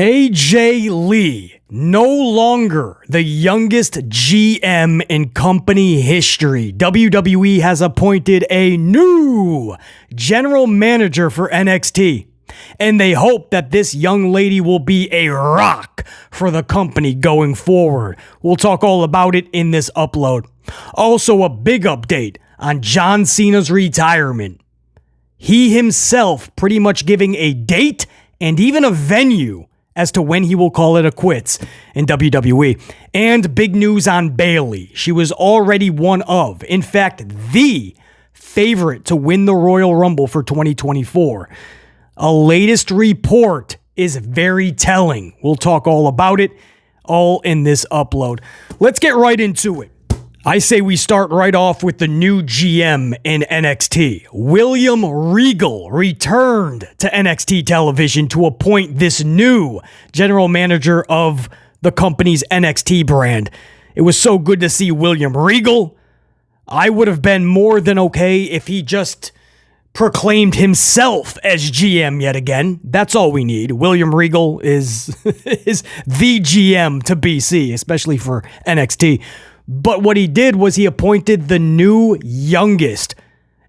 AJ Lee, no longer the youngest GM in company history. WWE has appointed a new general manager for NXT, and they hope that this young lady will be a rock for the company going forward. We'll talk all about it in this upload. Also, a big update on John Cena's retirement. He himself pretty much giving a date and even a venue as to when he will call it quits in WWE. And big news on Bayley. She was already one of, in fact, the favorite to win the Royal Rumble for 2024. A latest report is very telling. We'll talk all about it, all in this upload. Let's get right into it. I say we start right off with the new GM in NXT. William Regal returned to NXT Television to appoint this new general manager of the company's NXT brand. It was so good to see William Regal. I would have been more than okay if he just proclaimed himself as GM yet again. That's all we need. William Regal is the GM to BC, especially for NXT. But what he did was he appointed the new youngest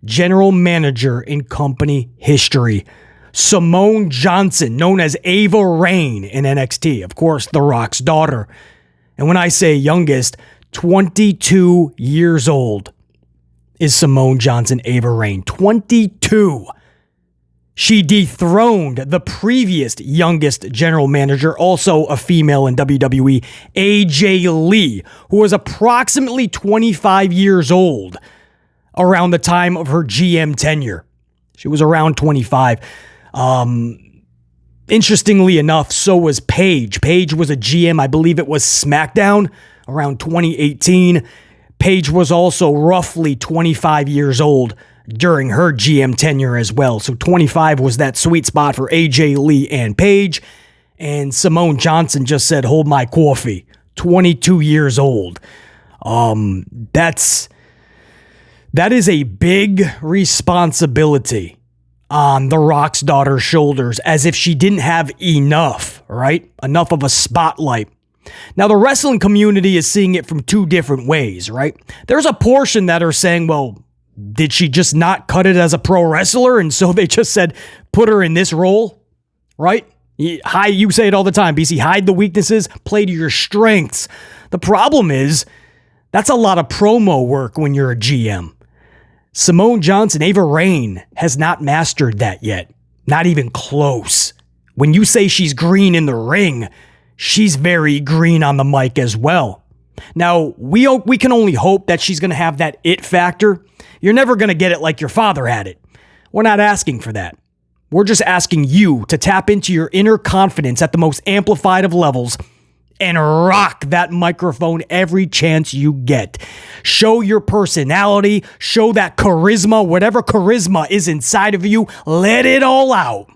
general manager in company history, Simone Johnson, known as Ava Raine in NXT. Of course, The Rock's daughter. And when I say youngest, 22 years old is Simone Johnson, Ava Raine. 22. She dethroned the previous youngest general manager, also a female in WWE, AJ Lee, who was approximately 25 years old around the time of her GM tenure. She was around 25. Interestingly enough, so was Paige. Paige was a GM, I believe it was SmackDown, around 2018. Paige was also roughly 25 years old during her GM tenure as well. So 25 was that sweet spot for AJ Lee and Paige. And Simone Johnson just said, hold my coffee. 22 years old. That is a big responsibility on The Rock's daughter's shoulders, as if she didn't have enough, right? Enough of a spotlight. Now, the wrestling community is seeing it from two different ways, right? There's a portion that are saying, well, did she just not cut it as a pro wrestler? And so they just said, put her in this role, right? You say it all the time, BC, hide the weaknesses, play to your strengths. The problem is, that's a lot of promo work when you're a GM. Simone Johnson, Ava Raine, has not mastered that yet. Not even close. When you say she's green in the ring, she's very green on the mic as well. Now, we can only hope that she's going to have that it factor. You're never going to get it like your father had it. We're not asking for that. We're just asking you to tap into your inner confidence at the most amplified of levels and rock that microphone every chance you get. Show your personality, show that charisma, whatever charisma is inside of you, let it all out.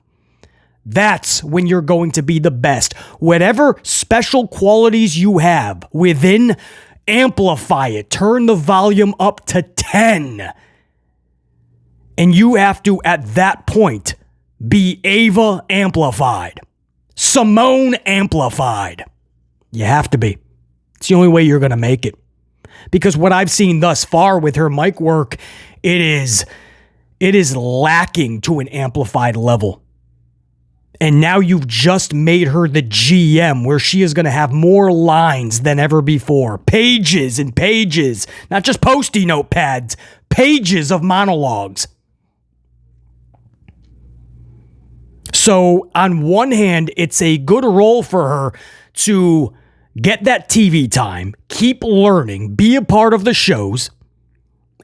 That's when you're going to be the best. Whatever special qualities you have within, amplify it. Turn the volume up to 10. And you have to, at that point, be Ava amplified. Simone amplified. You have to be. It's the only way you're going to make it. Because what I've seen thus far with her mic work, it is lacking to an amplified level. And now you've just made her the GM, where she is going to have more lines than ever before. Pages and pages. Not just Post-it notepads. Pages of monologues. So, on one hand, it's a good role for her to get that TV time, keep learning, be a part of the shows,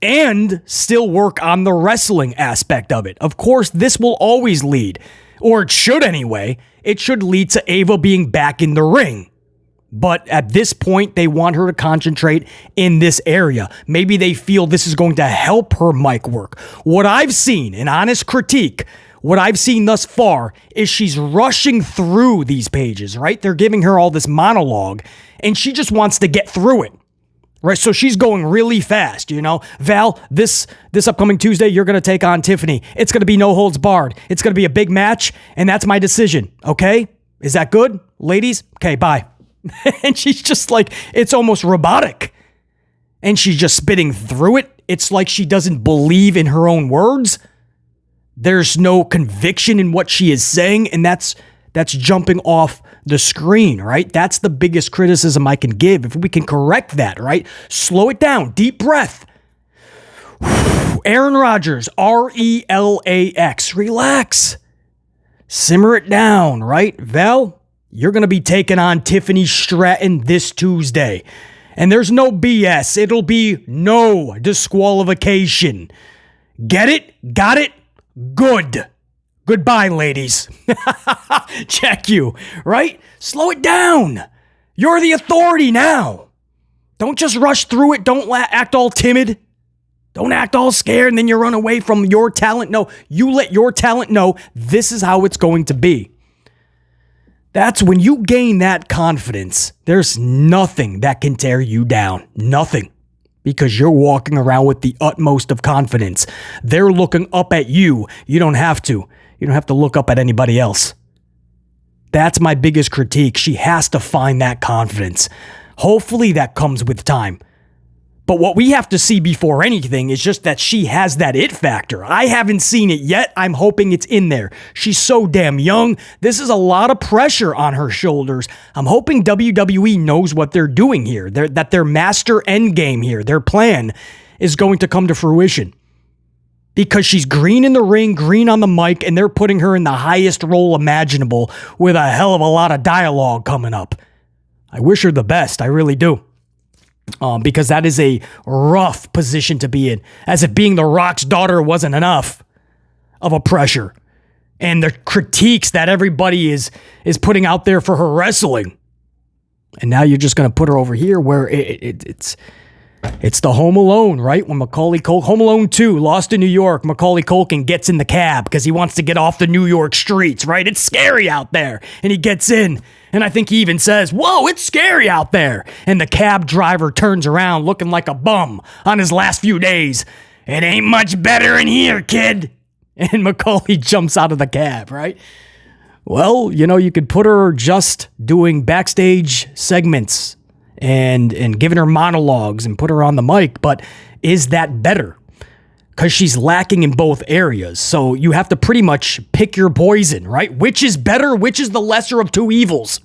and still work on the wrestling aspect of it. Of course, this will always lead, or it should anyway, it should lead to Ava being back in the ring. But at this point, they want her to concentrate in this area. Maybe they feel this is going to help her mic work. What I've seen, an honest critique, what I've seen thus far is she's rushing through these pages, right? They're giving her all this monologue, and she just wants to get through it, right? So she's going really fast, you know? Val, this upcoming Tuesday, you're going to take on Tiffany. It's going to be no holds barred. It's going to be a big match, and that's my decision, okay? Is that good, ladies? Okay, bye. And she's just like, it's almost robotic. And she's just spitting through it. It's like she doesn't believe in her own words. There's no conviction in what she is saying, and that's jumping off the screen, right? That's the biggest criticism I can give. If we can correct that, right? Slow it down. Deep breath. Aaron Rodgers, RELAX. Relax. Simmer it down, right? Val, you're going to be taking on Tiffany Stratton this Tuesday. And there's no BS. It'll be no disqualification. Get it? Got it? Good. Goodbye, ladies. Check you, right? Slow it down. You're the authority now. Don't just rush through it. Don't act all timid. Don't act all scared and then you run away from your talent. No, you let your talent know this is how it's going to be. That's when you gain that confidence, there's nothing that can tear you down. Nothing. Because you're walking around with the utmost of confidence. They're looking up at you. You don't have to. You don't have to look up at anybody else. That's my biggest critique. She has to find that confidence. Hopefully that comes with time. But what we have to see before anything is just that she has that it factor. I haven't seen it yet. I'm hoping it's in there. She's so damn young. This is a lot of pressure on her shoulders. I'm hoping WWE knows what they're doing here. That their master end game here, their plan, is going to come to fruition. Because she's green in the ring, green on the mic, and they're putting her in the highest role imaginable with a hell of a lot of dialogue coming up. I wish her the best. I really do. Because that is a rough position to be in. As if being The Rock's daughter wasn't enough of a pressure. And the critiques that everybody is putting out there for her wrestling. And now you're just going to put her over here where it's the Home Alone, right? When Macaulay Culkin, Home Alone 2, Lost in New York, Macaulay Culkin gets in the cab because he wants to get off the New York streets, right? It's scary out there. And he gets in. And I think he even says, whoa, it's scary out there. And the cab driver turns around looking like a bum on his last few days. It ain't much better in here, kid. And Macaulay jumps out of the cab, right? Well, you could put her just doing backstage segments and giving her monologues and put her on the mic. But is that better? Because she's lacking in both areas. So you have to pretty much pick your poison, right? Which is better? Which is the lesser of two evils?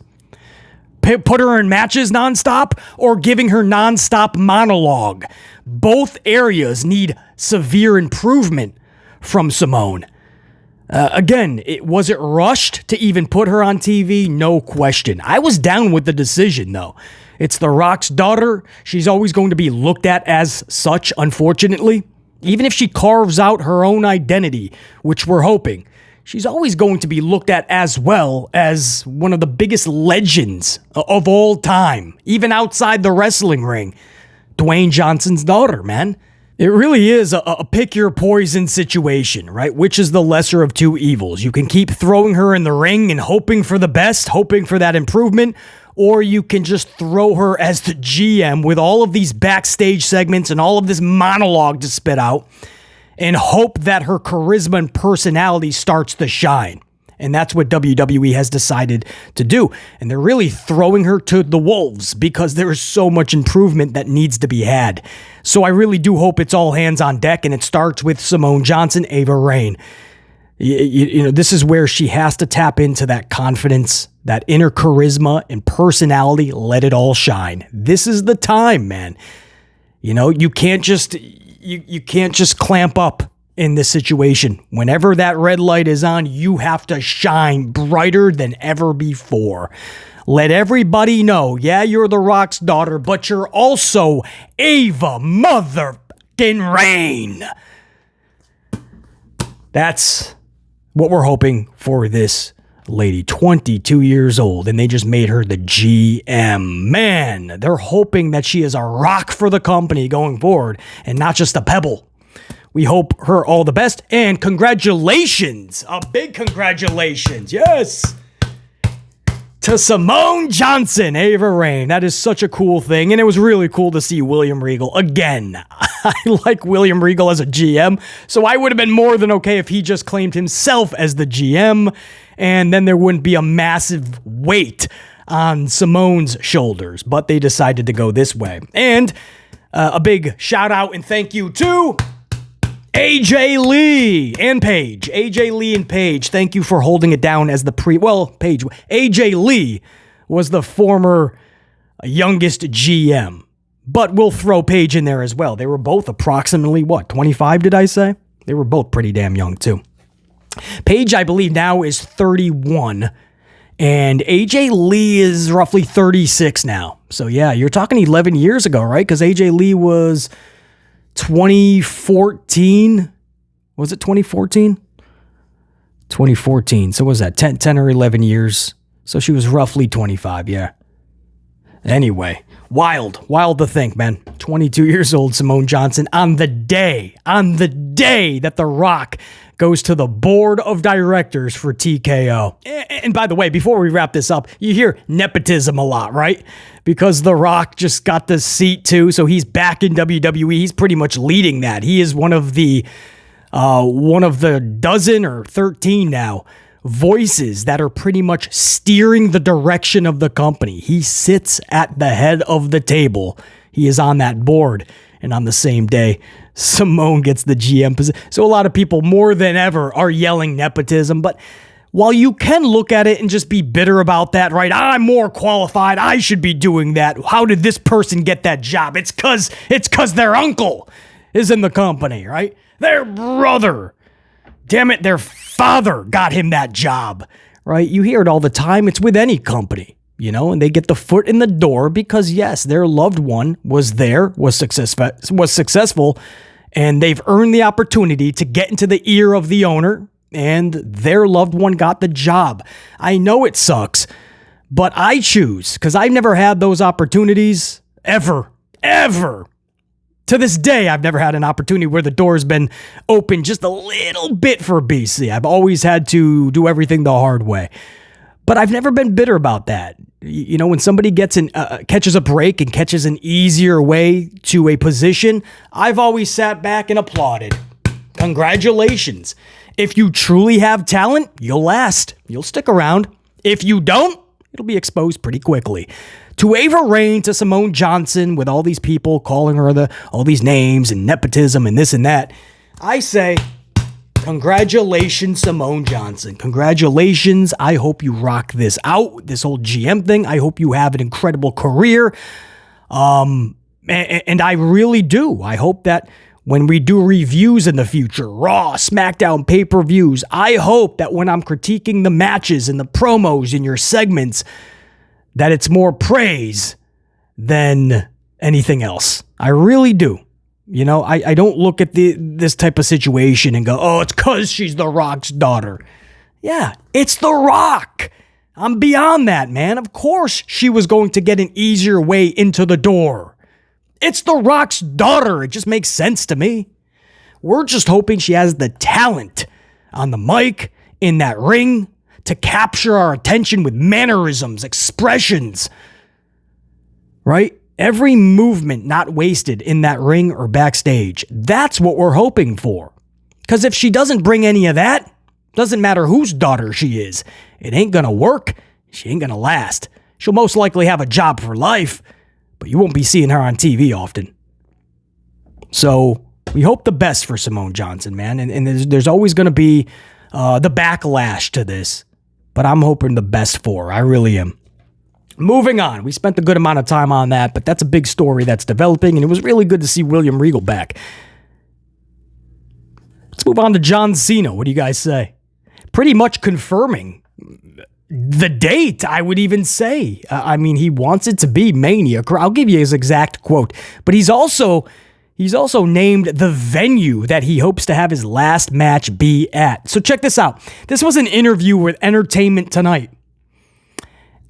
Put her in matches nonstop or giving her nonstop monologue? Both areas need severe improvement from Simone. Again, was it rushed to even put her on TV? No question. I was down with the decision, though. It's The Rock's daughter. She's always going to be looked at as such, unfortunately. Even if she carves out her own identity, which we're hoping, she's always going to be looked at as well as one of the biggest legends of all time, even outside the wrestling ring. Dwayne Johnson's daughter, man. It really is a pick your poison situation, right? Which is the lesser of two evils. You can keep throwing her in the ring and hoping for the best, hoping for that improvement, or you can just throw her as the GM with all of these backstage segments and all of this monologue to spit out and hope that her charisma and personality starts to shine. And that's what WWE has decided to do. And they're really throwing her to the wolves because there is so much improvement that needs to be had. So I really do hope it's all hands on deck, and it starts with Simone Johnson, Ava Raine. This is where she has to tap into that confidence, that inner charisma and personality. Let it all shine. This is the time, man. You can't just clamp up in this situation. Whenever that red light is on, you have to shine brighter than ever before. Let everybody know, yeah, you're The Rock's daughter, but you're also Ava motherfucking Raine. That's what we're hoping for this lady, 22 years old, and they just made her the GM. Man, they're hoping that she is a rock for the company going forward and not just a pebble. We hope her all the best, and congratulations, a big congratulations, yes, to Simone Johnson, Ava Raine. That is such a cool thing, and it was really cool to see William Regal again. I like William Regal as a GM, so I would have been more than okay if he just claimed himself as the GM, and then there wouldn't be a massive weight on Simone's shoulders. But they decided to go this way. And a big shout out and thank you to AJ Lee and Paige. AJ Lee and Paige, thank you for holding it down as Paige. AJ Lee was the former youngest GM. But we'll throw Paige in there as well. They were both approximately, 25 did I say? They were both pretty damn young too. Paige, I believe now is 31. And AJ Lee is roughly 36 now. So yeah, you're talking 11 years ago, right? Because AJ Lee was 2014. Was it 2014? 2014. So what was that? 10 or 11 years. So she was roughly 25, yeah. Anyway, wild to think, man. 22 years old, Simone Johnson, on the day that The Rock goes to the board of directors for TKO. And by the way, before we wrap this up, you hear nepotism a lot, right? Because The Rock just got the seat too, so he's back in WWE. He's pretty much leading that. He is one of the dozen or 13 now voices that are pretty much steering the direction of the company. He sits at the head of the table. He is on that board. And on the same day, Simone gets the GM position. So a lot of people more than ever are yelling nepotism. But while you can look at it and just be bitter about that, right? I'm more qualified. I should be doing that. How did this person get that job? It's because their uncle is in the company, right? Their brother. Damn it, their father got him that job, right? You hear it all the time. It's with any company, and they get the foot in the door because, yes, their loved one was successful, and they've earned the opportunity to get into the ear of the owner, and their loved one got the job. I know it sucks, but I choose, because I've never had those opportunities ever. To this day, I've never had an opportunity where the door's been open just a little bit for BC. I've always had to do everything the hard way. But I've never been bitter about that. When somebody catches a break and catches an easier way to a position, I've always sat back and applauded. Congratulations. If you truly have talent, you'll last. You'll stick around. If you don't, it'll be exposed pretty quickly. To Ava Raine, to Simone Johnson, with all these people calling her all these names and nepotism and this and that, I say, congratulations, Simone Johnson. Congratulations. I hope you rock this out, this whole GM thing. I hope you have an incredible career. And I really do. I hope that when we do reviews in the future, Raw, SmackDown, pay-per-views, I hope that when I'm critiquing the matches and the promos in your segments, that it's more praise than anything else. I really do. I don't look at this type of situation and go, oh, it's because she's The Rock's daughter. Yeah, it's The Rock. I'm beyond that, man. Of course she was going to get an easier way into the door. It's The Rock's daughter. It just makes sense to me. We're just hoping she has the talent on the mic, in that ring, to capture our attention with mannerisms, expressions, right? Every movement not wasted in that ring or backstage. That's what we're hoping for. Because if she doesn't bring any of that, doesn't matter whose daughter she is, it ain't gonna work. She ain't gonna last. She'll most likely have a job for life, but you won't be seeing her on TV often. So we hope the best for Simone Johnson, man. And there's always gonna be the backlash to this. But I'm hoping the best for her. I really am. Moving on. We spent a good amount of time on that, but that's a big story that's developing, and it was really good to see William Regal back. Let's move on to John Cena. What do you guys say? Pretty much confirming the date, I would even say. He wants it to be Mania. I'll give you his exact quote. But he's also named the venue that he hopes to have his last match be at. So check this out. This was an interview with Entertainment Tonight.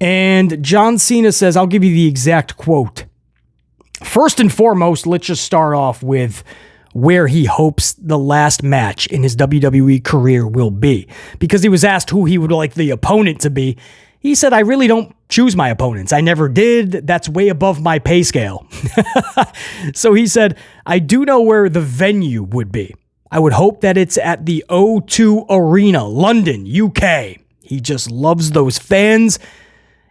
And John Cena says, I'll give you the exact quote. First and foremost, let's just start off with where he hopes the last match in his WWE career will be. Because he was asked who he would like the opponent to be. He said, I really don't choose my opponents. I never did. That's way above my pay scale. So he said, I do know where the venue would be. I would hope that it's at the O2 Arena, London, UK. He just loves those fans,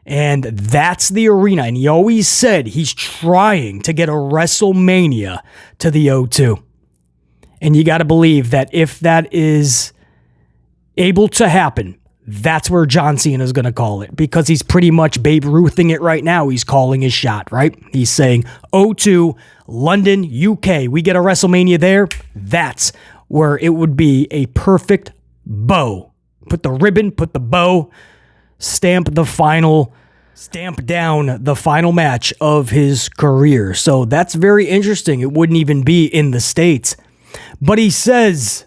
and that's the arena. And he always said he's trying to get a WrestleMania to the O2. And you got to believe that if that is able to happen, that's where John Cena is going to call it, because he's pretty much Babe Ruthing it right now. He's calling his shot, right? He's saying O2, London, UK, we get a WrestleMania there. That's where it would be a perfect bow. Put the ribbon, put the bow, stamp down the final match of his career. So that's very interesting. It wouldn't even be in the States. But he says,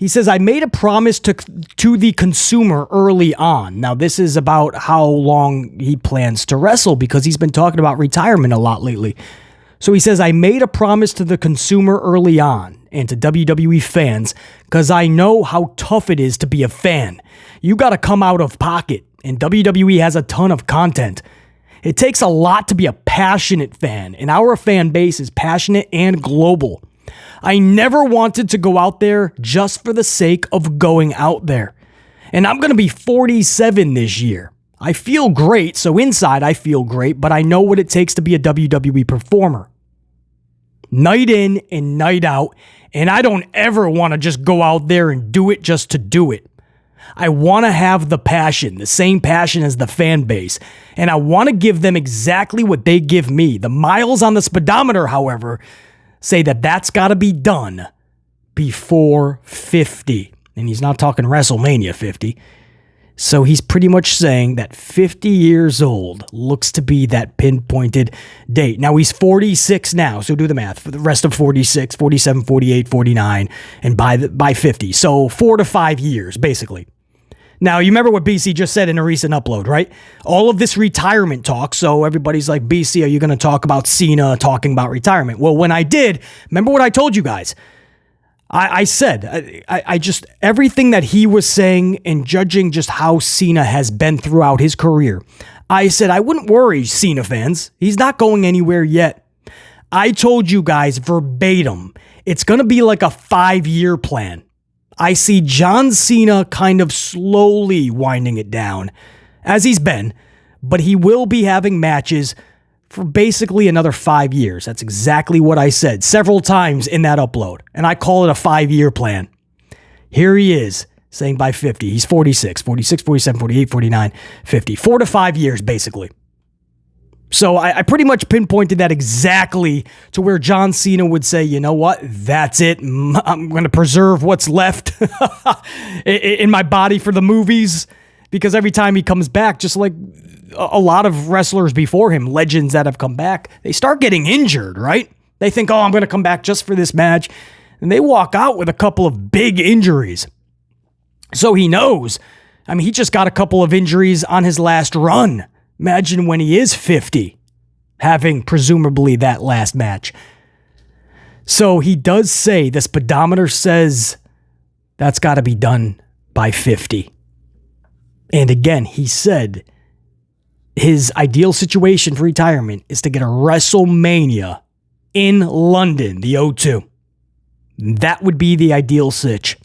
I made a promise to the consumer early on. Now, this is about how long he plans to wrestle, because he's been talking about retirement a lot lately. So he says, I made a promise to the consumer early on and to WWE fans, because I know how tough it is to be a fan. You got to come out of pocket, and WWE has a ton of content. It takes a lot to be a passionate fan, and our fan base is passionate and global. I never wanted to go out there just for the sake of going out there. And I'm going to be 47 this year. I feel great, so inside I feel great, but I know what it takes to be a WWE performer. Night in and night out, and I don't ever want to just go out there and do it just to do it. I want to have the passion, the same passion as the fan base, and I want to give them exactly what they give me. The miles on the speedometer, however, say that that's got to be done before 50. And he's not talking WrestleMania 50. So he's pretty much saying that 50 years old looks to be that pinpointed date. Now he's 46 now, so do the math. For the rest of 46, 47, 48, 49, and by 50. So 4 to 5 years, basically. Now, you remember what BC just said in a recent upload, right? All of this retirement talk, so everybody's like, BC, are you going to talk about Cena talking about retirement? Well, when I did, remember what I told you guys? I said, I just, everything that he was saying and judging just how Cena has been throughout his career, I said, I wouldn't worry, Cena fans. He's not going anywhere yet. I told you guys verbatim, it's going to be like a 5-year plan. I see John Cena kind of slowly winding it down, as he's been, but he will be having matches for basically another 5 years. That's exactly what I said several times in that upload, and I call it a 5-year plan. Here he is, saying by 50. He's 46, 47, 48, 49, 50. 4 to 5 years, basically. So I pretty much pinpointed that exactly to where John Cena would say, you know what, that's it. I'm going to preserve what's left in my body for the movies, because every time he comes back, just like a lot of wrestlers before him, legends that have come back, they start getting injured, right? They think, oh, I'm going to come back just for this match. And they walk out with a couple of big injuries. So he knows. I mean, he just got a couple of injuries on his last run. Imagine when he is 50, having presumably that last match. So he does say, the speedometer says that's got to be done by 50. And again, he said his ideal situation for retirement is to get a WrestleMania in London, the O2. That would be the ideal sitch.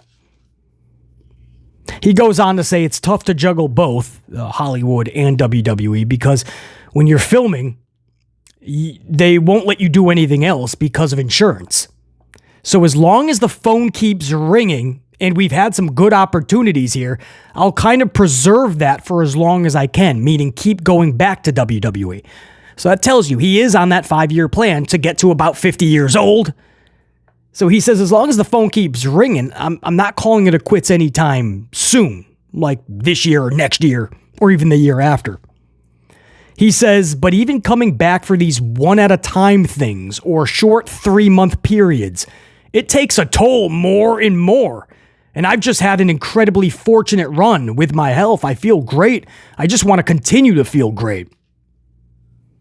He goes on to say it's tough to juggle both Hollywood and WWE, because when you're filming, they won't let you do anything else because of insurance. So as long as the phone keeps ringing, and we've had some good opportunities here, I'll kind of preserve that for as long as I can, meaning keep going back to WWE. So that tells you he is on that 5-year plan to get to about 50 years old. So he says, as long as the phone keeps ringing, I'm not calling it a quits anytime soon, like this year or next year or even the year after. He says, but even coming back for these one-at-a-time things or short 3-month periods, it takes a toll more and more. And I've just had an incredibly fortunate run with my health. I feel great. I just want to continue to feel great.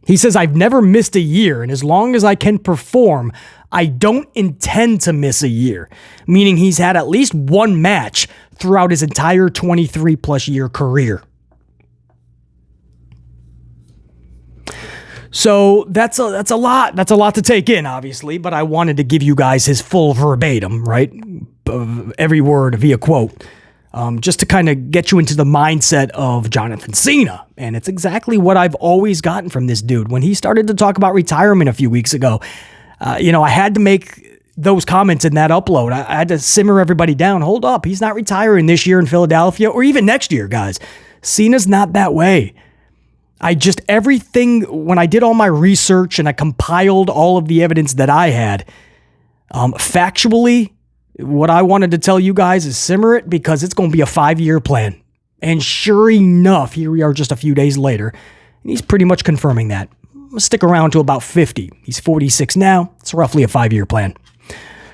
He says, I've never missed a year, and as long as I can perform, I don't intend to miss a year, meaning he's had at least one match throughout his entire 23-plus year career. So that's a lot. That's a lot to take in, obviously, but I wanted to give you guys his full verbatim, right? Every word via quote. just to kind of get you into the mindset of Jonathan Cena. And it's exactly what I've always gotten from this dude. When he started to talk about retirement a few weeks ago, I had to make those comments in that upload. I had to simmer everybody down. Hold up. He's not retiring this year in Philadelphia or even next year, guys. Cena's not that way. When I did all my research and I compiled all of the evidence that I had, factually, what I wanted to tell you guys is simmer it, because it's going to be a 5-year plan. And sure enough, here we are just a few days later, and he's pretty much confirming that. I'm going to stick around to about 50. He's 46 now. It's roughly a 5-year plan.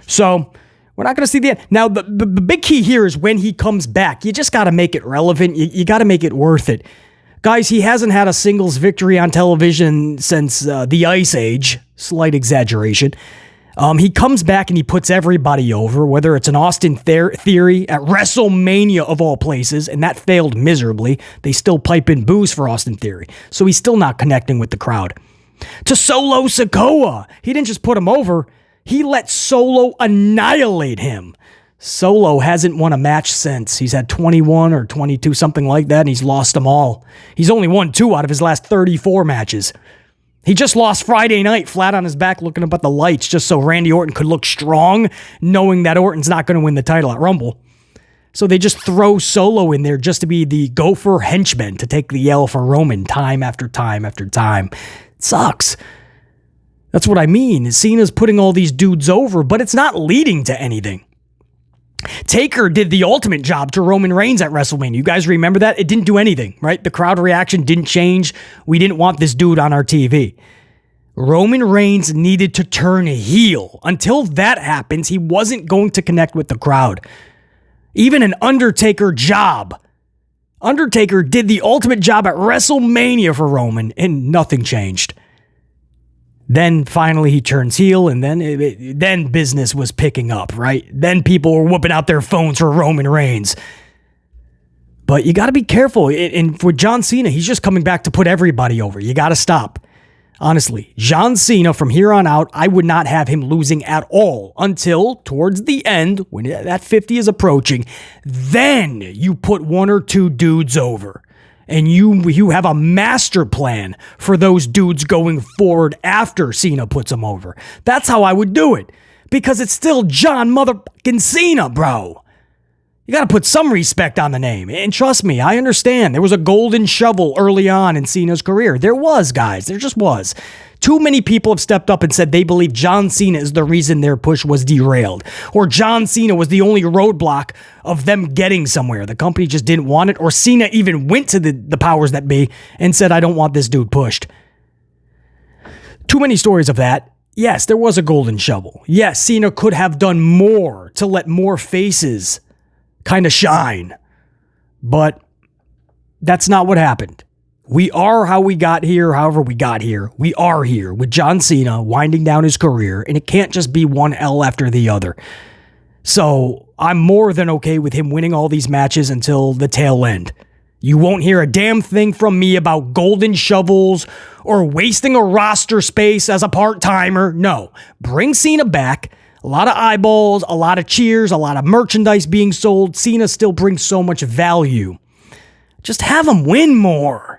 So we're not going to see the end. Now, the big key here is when he comes back, you just got to make it relevant. You got to make it worth it. Guys, he hasn't had a singles victory on television since the Ice Age. Slight exaggeration. He comes back and he puts everybody over, whether it's an Austin Theory at WrestleMania of all places, and that failed miserably. They still pipe in boos for Austin Theory, so he's still not connecting with the crowd. To Solo Sikoa, he didn't just put him over, he let Solo annihilate him. Solo hasn't won a match since. He's had 21 or 22, something like that, and he's lost them all. He's only won 2 out of his last 34 matches. He just lost Friday night flat on his back looking up at the lights just so Randy Orton could look strong, knowing that Orton's not going to win the title at Rumble. So they just throw Solo in there just to be the gopher henchman to take the L for Roman time after time after time. It sucks. That's what I mean. Cena's putting all these dudes over, but it's not leading to anything. Taker did the ultimate job to Roman Reigns at WrestleMania. You guys remember that? It didn't do anything, right? The crowd reaction didn't change. We didn't want this dude on our TV. Roman Reigns needed to turn heel. Until that happens, he wasn't going to connect with the crowd. Even an Undertaker job. Undertaker did the ultimate job at WrestleMania for Roman, and nothing changed. Then finally he turns heel, and then business was picking up, right? Then people were whooping out their phones for Roman Reigns. But you got to be careful. And for John Cena, he's just coming back to put everybody over. You got to stop. Honestly, John Cena, from here on out, I would not have him losing at all until towards the end, when that 50 is approaching. Then you put 1 or 2 dudes over. And you have a master plan for those dudes going forward after Cena puts them over. That's how I would do it. Because it's still John motherfucking Cena, bro. You got to put some respect on the name. And trust me, I understand. There was a golden shovel early on in Cena's career. There was, guys. There just was. Too many people have stepped up and said they believe John Cena is the reason their push was derailed. Or John Cena was the only roadblock of them getting somewhere. The company just didn't want it. Or Cena even went to the powers that be and said, I don't want this dude pushed. Too many stories of that. Yes, there was a golden shovel. Yes, Cena could have done more to let more faces kind of shine. But that's not what happened. We are how we got here, however we got here. We are here with John Cena winding down his career, and it can't just be one L after the other. So I'm more than okay with him winning all these matches until the tail end. You won't hear a damn thing from me about golden shovels or wasting a roster space as a part-timer. No, bring Cena back. A lot of eyeballs, a lot of cheers, a lot of merchandise being sold. Cena still brings so much value. Just have him win more.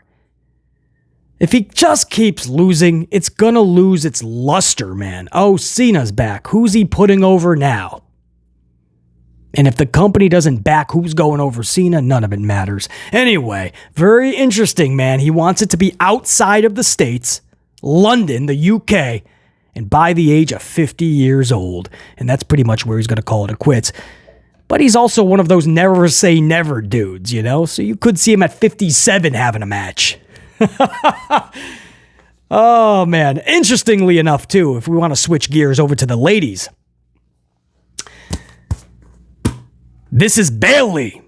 If he just keeps losing, it's gonna lose its luster, man. Oh, Cena's back. Who's he putting over now? And if the company doesn't back who's going over Cena, none of it matters. Anyway, very interesting, man. He wants it to be outside of the States, London, the UK, and by the age of 50 years old. And that's pretty much where he's gonna call it quits. But he's also one of those never say never dudes, you know? So you could see him at 57 having a match. Oh, man. Interestingly enough, too, if we want to switch gears over to the ladies. This is Bayley.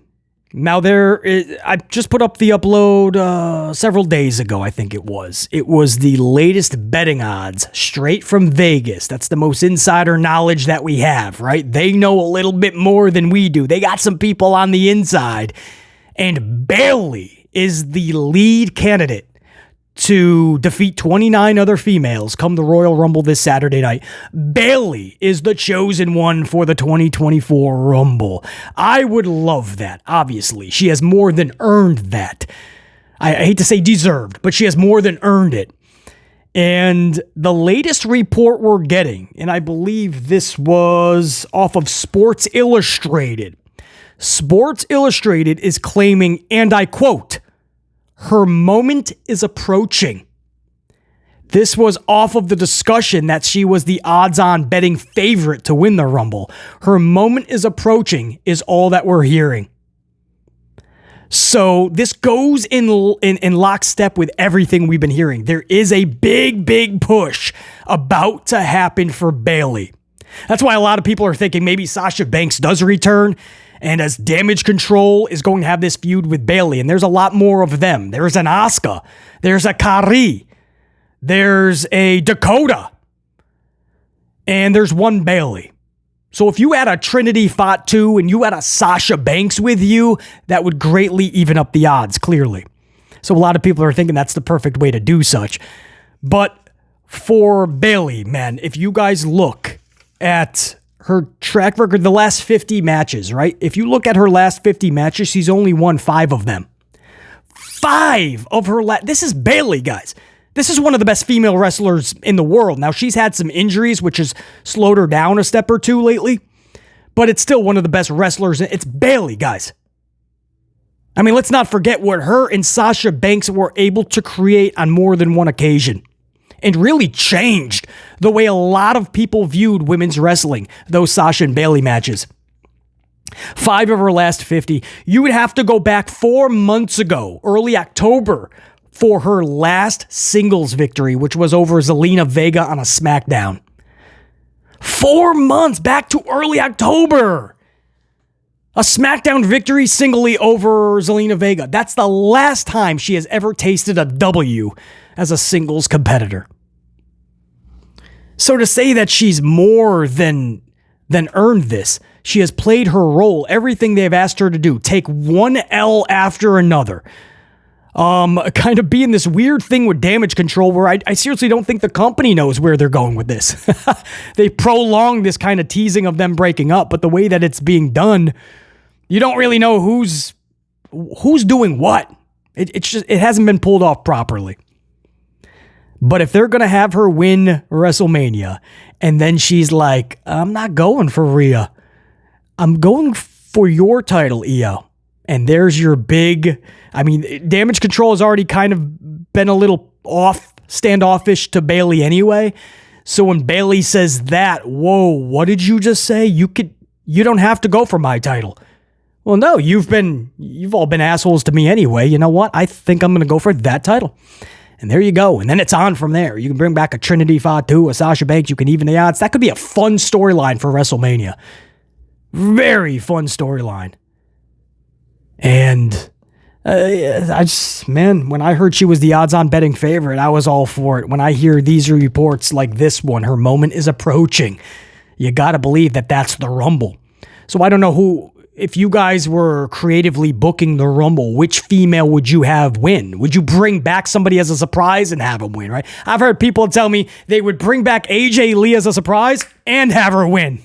Now, I just put up the upload several days ago, I think it was. It was the latest betting odds straight from Vegas. That's the most insider knowledge that we have, right? They know a little bit more than we do. They got some people on the inside. And Bayley is the lead candidate to defeat 29 other females come the Royal Rumble this Saturday night. Bayley is the chosen one for the 2024 Rumble. I would love that, obviously. She has more than earned that. I hate to say deserved, but she has more than earned it. And the latest report we're getting, and I believe this was off of Sports Illustrated. Sports Illustrated is claiming, and I quote, "Her moment is approaching." This was off of the discussion that she was the odds-on betting favorite to win the Rumble. Her moment is approaching is all that we're hearing. So this goes in lockstep with everything we've been hearing. There is a big push about to happen for Bayley. That's why a lot of people are thinking maybe Sasha Banks does return, and as Damage Control is going to have this feud with Bayley, and there's a lot more of them. There's an Asuka, there's a Kari, there's a Dakota, and there's one Bayley. So if you had a Trinity Fatu and you had a Sasha Banks with you, that would greatly even up the odds, clearly. So a lot of people are thinking that's the perfect way to do such. But for Bayley, man, if you guys look at her track record, the last 50 matches, right? If you look at her last 50 matches, she's only won 5 of them. 5 of her this is Bayley, guys. This is one of the best female wrestlers in the world. Now, she's had some injuries, which has slowed her down a step or two lately, but it's still one of the best wrestlers. It's Bayley, guys. I mean, let's not forget what her and Sasha Banks were able to create on more than one occasion, and really changed the way a lot of people viewed women's wrestling, those Sasha and Bayley matches. 5 of her last 50. You would have to go back 4 months ago, early October, for her last singles victory, which was over Zelina Vega on a SmackDown. 4 months back to early October. A SmackDown victory singly over Zelina Vega. That's the last time she has ever tasted a W as a singles competitor. So to say that she's more than earned this, she has played her role, everything they've asked her to do, take one L after another. Kind of being this weird thing with Damage Control where I seriously don't think the company knows where they're going with this. They prolonged this kind of teasing of them breaking up, but the way that it's being done, you don't really know who's doing what. It hasn't been pulled off properly. But if they're going to have her win WrestleMania, and then she's like, I'm not going for Rhea. I'm going for your title, Io. And there's your big, Damage Control has already kind of been a little standoffish to Bayley anyway. So when Bayley says that, whoa, what did you just say? You don't have to go for my title. Well, no, you've all been assholes to me anyway. You know what? I think I'm going to go for that title. And there you go. And then it's on from there. You can bring back a Trinity Fatu, a Sasha Banks. You can even the odds. That could be a fun storyline for WrestleMania. Very fun storyline. And when I heard she was the odds-on betting favorite, I was all for it. When I hear these reports like this one, her moment is approaching. You got to believe that that's the Rumble. So I don't know if you guys were creatively booking the Rumble, which female would you have win? Would you bring back somebody as a surprise and have them win, right? I've heard people tell me they would bring back AJ Lee as a surprise and have her win.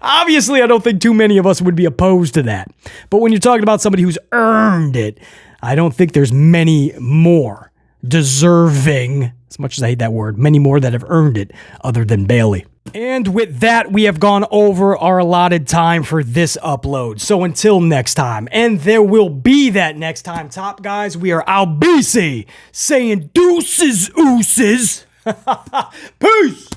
Obviously, I don't think too many of us would be opposed to that. But when you're talking about somebody who's earned it, I don't think there's many more deserving, as much as I hate that word, many more that have earned it other than Bayley. And with that, we have gone over our allotted time for this upload. So until next time, and there will be that next time, top guys, we are Albisi saying deuces ooses. Peace.